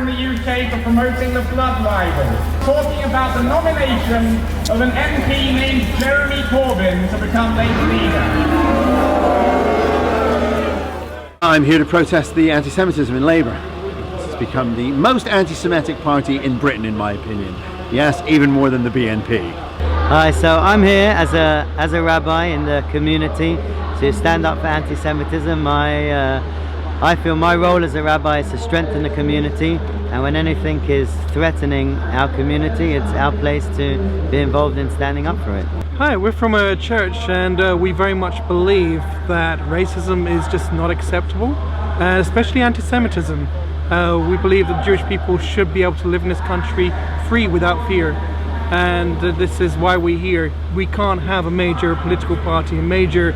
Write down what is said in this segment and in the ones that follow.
the UK for promoting the blood libel, talking about the nomination of an MP named Jeremy Corbyn to become Labour leader. I'm here to protest the anti-Semitism in Labour. It's become the most anti-Semitic party in Britain, in my opinion. Yes, even more than the BNP. Hi, so I'm here as a rabbi in the community to stand up for anti-Semitism. I feel my role as a rabbi is to strengthen the community, and when anything is threatening our community, it's our place to be involved in standing up for it. Hi, we're from a church, and we very much believe that racism is just not acceptable, especially anti-Semitism. We believe that Jewish people should be able to live in this country free without fear, and this is why we're here. We can't have a major political party, a major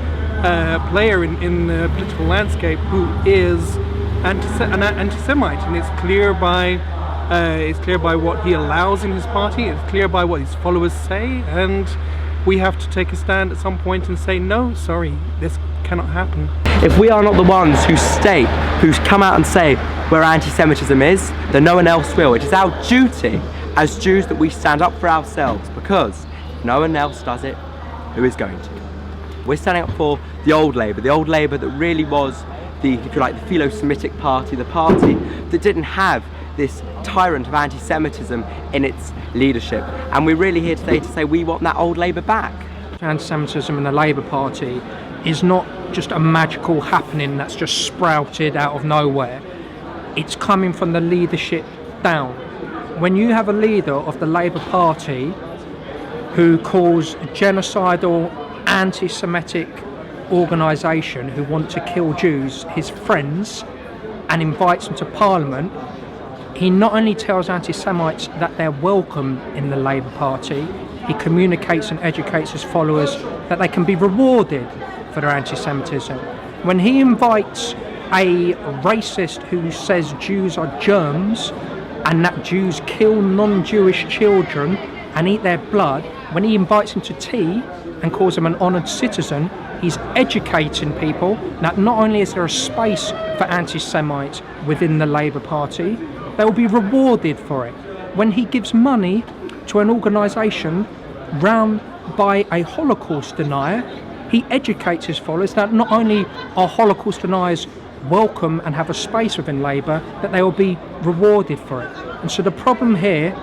player in the political landscape who is an anti-Semite, and it's clear by what he allows in his party. It's clear by what his followers say, and we have to take a stand at some point and say, no, sorry, this cannot happen. If we are not the ones who come out and say where anti-Semitism is, then no one else will. It is our duty as Jews that we stand up for ourselves, because if no one else does it, who is going to? We're standing up for the old Labour that really was the, if you like, the philo-Semitic party, the party that didn't have this tyrant of anti-Semitism in its leadership. And we're really here today to say we want that old Labour back. Anti-Semitism in the Labour Party is not just a magical happening that's just sprouted out of nowhere. It's coming from the leadership down. When you have a leader of the Labour Party who calls genocidal anti-Semitic organisation who want to kill Jews his friends and invites them to Parliament, he not only tells anti-Semites that they're welcome in the Labour Party, he communicates and educates his followers that they can be rewarded for their anti-Semitism. When he invites a racist who says Jews are germs and that Jews kill non-Jewish children and eat their blood, when he invites him to tea and calls him an honoured citizen, he's educating people that not only is there a space for anti-Semites within the Labour Party, they will be rewarded for it. When he gives money to an organisation run by a Holocaust denier, he educates his followers that not only are Holocaust deniers welcome and have a space within Labour, that they will be rewarded for it. And so the problem here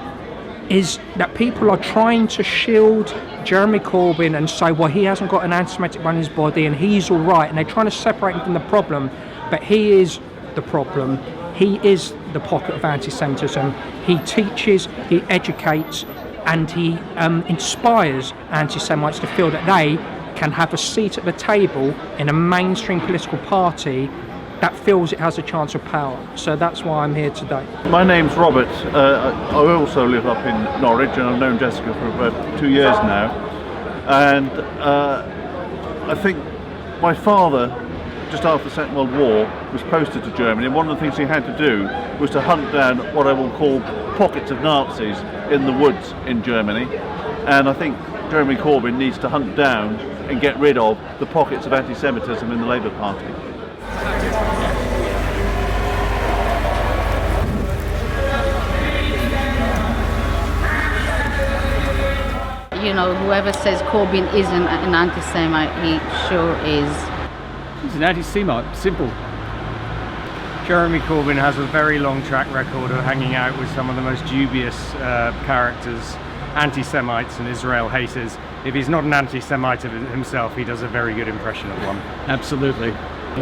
is that people are trying to shield Jeremy Corbyn and say, well, he hasn't got an anti-Semitic bone in his body and he's all right, and they're trying to separate him from the problem, but he is the problem. He is the pocket of anti-Semitism. He teaches, he educates, and he inspires anti-Semites to feel that they can have a seat at the table in a mainstream political party that feels it has a chance of power. So that's why I'm here today. My name's Robert. I also live up in Norwich, and I've known Jessica for about 2 years now. And I think my father, just after the Second World War, was posted to Germany, and one of the things he had to do was to hunt down what I will call pockets of Nazis in the woods in Germany. And I think Jeremy Corbyn needs to hunt down and get rid of the pockets of anti-Semitism in the Labour Party. You know, whoever says Corbyn isn't an anti-Semite, he sure is. He's an anti-Semite, simple. Jeremy Corbyn has a very long track record of hanging out with some of the most dubious characters, anti-Semites and Israel haters. If he's not an anti-Semite himself, he does a very good impression of one. Absolutely.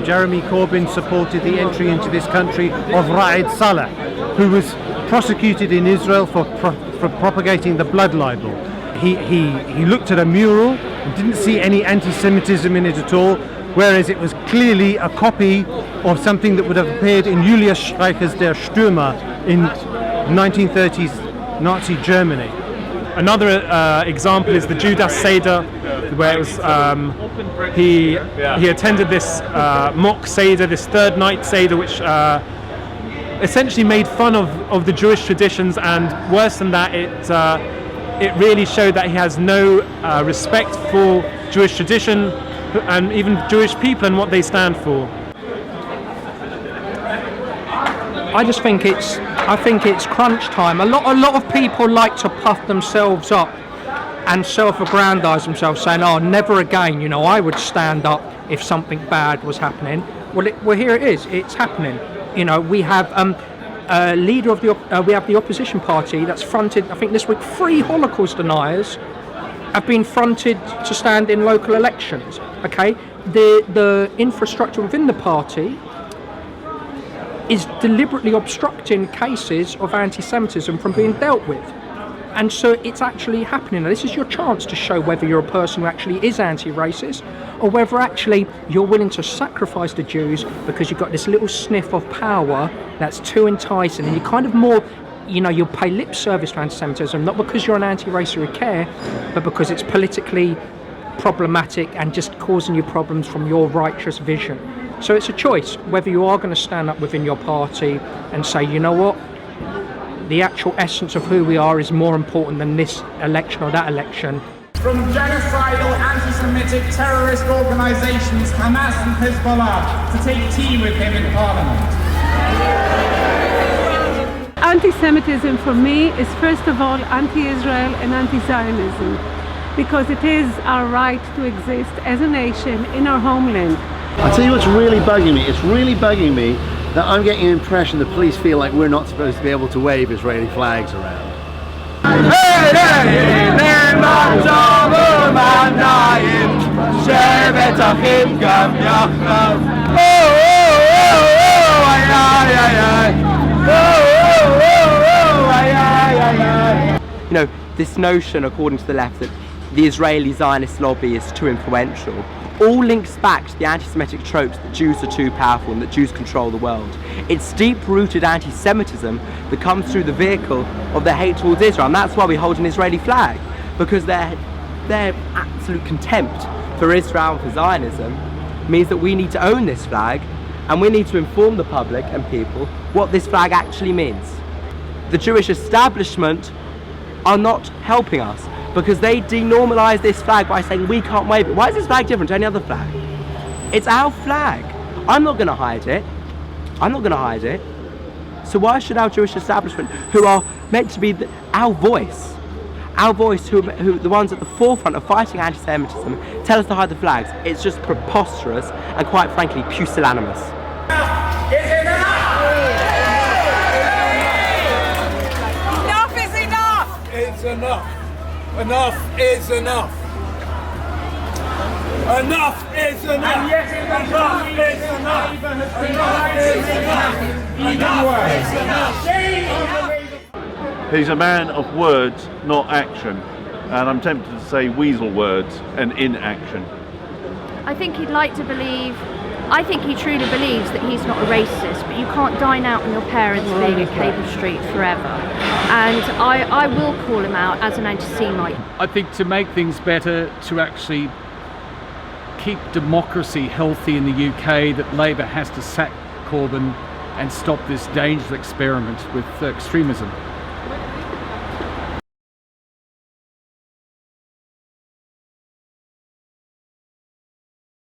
Jeremy Corbyn supported the entry into this country of Raed Salah, who was prosecuted in Israel for propagating the blood libel. He looked at a mural and didn't see any anti-Semitism in it at all, whereas it was clearly a copy of something that would have appeared in Julius Streicher's Der Stürmer in 1930s Nazi Germany. Another example is the Judas Seder, where it was, he attended this mock Seder, this third night Seder, which essentially made fun of the Jewish traditions, and worse than that, it really showed that he has no respect for Jewish tradition and even Jewish people and what they stand for. I just think it's I think it's crunch time. A lot of people like to puff themselves up and self-aggrandise themselves, saying, "Oh, never again. You know, I would stand up if something bad was happening." Well, here it is. It's happening. You know, we have a leader of we have the opposition party that's fronted. I think this week 3 Holocaust deniers have been fronted to stand in local elections. Okay, the infrastructure within the party is deliberately obstructing cases of anti-Semitism from being dealt with. And so it's actually happening. Now, this is your chance to show whether you're a person who actually is anti-racist or whether actually you're willing to sacrifice the Jews because you've got this little sniff of power that's too enticing, and you kind of more, you know, you'll pay lip service to anti-Semitism, not because you're an anti-racist or care, but because it's politically problematic and just causing you problems from your righteous vision. So it's a choice whether you are going to stand up within your party and say, you know what, the actual essence of who we are is more important than this election or that election. From genocidal anti-Semitic terrorist organisations Hamas and Hezbollah to take tea with him in Parliament. Anti-Semitism for me is first of all anti-Israel and anti-Zionism, because it is our right to exist as a nation in our homeland. I'll tell you what's really bugging me. It's really bugging me that I'm getting an impression the police feel like we're not supposed to be able to wave Israeli flags around. You know, this notion, according to the left, that the Israeli Zionist lobby is too influential, all links back to the anti-Semitic tropes that Jews are too powerful and that Jews control the world. It's deep-rooted anti-Semitism that comes through the vehicle of their hate towards Israel, and that's why we hold an Israeli flag, because their absolute contempt for Israel and for Zionism means that we need to own this flag, and we need to inform the public and people what this flag actually means. The Jewish establishment are not helping us, because they denormalise this flag by saying we can't wave it. Why is this flag different to any other flag? It's our flag. I'm not going to hide it. I'm not going to hide it. So why should our Jewish establishment, who are meant to be our voice, who the ones at the forefront of fighting anti-Semitism, tell us to hide the flags? It's just preposterous and, quite frankly, pusillanimous. Enough is enough! It's enough. Enough is enough. Enough is enough. And yet enough is enough. He's a man of words, not action. And I'm tempted to say weasel words and inaction. I think he truly believes that he's not a racist, but you can't dine out on your parents being at Cable Street forever. And I will call him out as an anti-Semite. I think to make things better, to actually keep democracy healthy in the UK, that Labour has to sack Corbyn and stop this dangerous experiment with extremism.